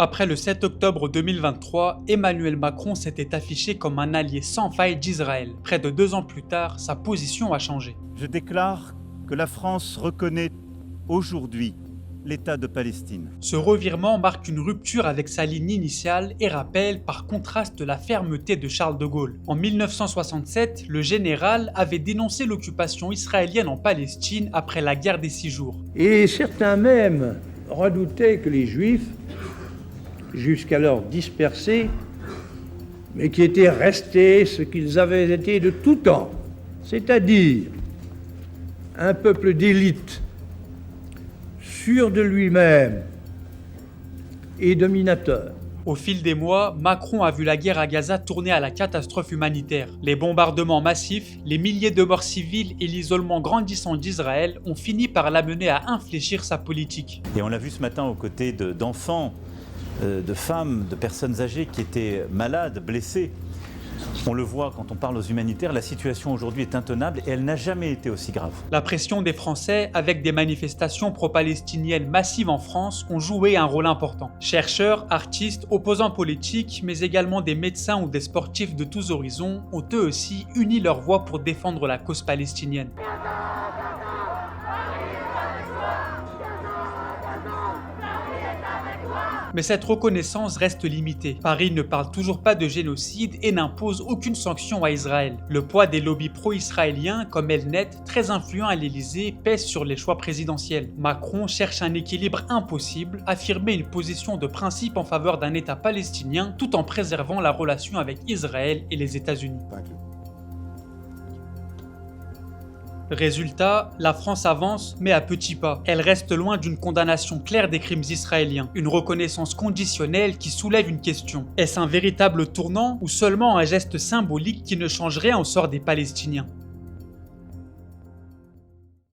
Après le 7 octobre 2023, Emmanuel Macron s'était affiché comme un allié sans faille d'Israël. Près de 2 ans plus tard, sa position a changé. Je déclare que la France reconnaît aujourd'hui l'État de Palestine. Ce revirement marque une rupture avec sa ligne initiale et rappelle par contraste la fermeté de Charles de Gaulle. En 1967, le général avait dénoncé l'occupation israélienne en Palestine après la guerre des 6 jours. Et certains même redoutaient que les Juifs, jusqu'alors dispersés, mais qui étaient restés ce qu'ils avaient été de tout temps, c'est-à-dire un peuple d'élite, sûr de lui-même et dominateur. Au fil des mois, Macron a vu la guerre à Gaza tourner à la catastrophe humanitaire. Les bombardements massifs, les milliers de morts civiles et l'isolement grandissant d'Israël ont fini par l'amener à infléchir sa politique. Et on l'a vu ce matin aux côtés d'enfants, de femmes, de personnes âgées qui étaient malades, blessées. On le voit quand on parle aux humanitaires, la situation aujourd'hui est intenable et elle n'a jamais été aussi grave. La pression des Français, avec des manifestations pro-palestiniennes massives en France, ont joué un rôle important. Chercheurs, artistes, opposants politiques, mais également des médecins ou des sportifs de tous horizons ont eux aussi uni leur voix pour défendre la cause palestinienne. Mais cette reconnaissance reste limitée. Paris ne parle toujours pas de génocide et n'impose aucune sanction à Israël. Le poids des lobbies pro-israéliens comme Elnet, très influents à l'Élysée, pèse sur les choix présidentiels. Macron cherche un équilibre impossible, affirmer une position de principe en faveur d'un État palestinien tout en préservant la relation avec Israël et les États-Unis. Résultat, la France avance, mais à petits pas. Elle reste loin d'une condamnation claire des crimes israéliens, une reconnaissance conditionnelle qui soulève une question. Est-ce un véritable tournant ou seulement un geste symbolique qui ne change rien au sort des Palestiniens ?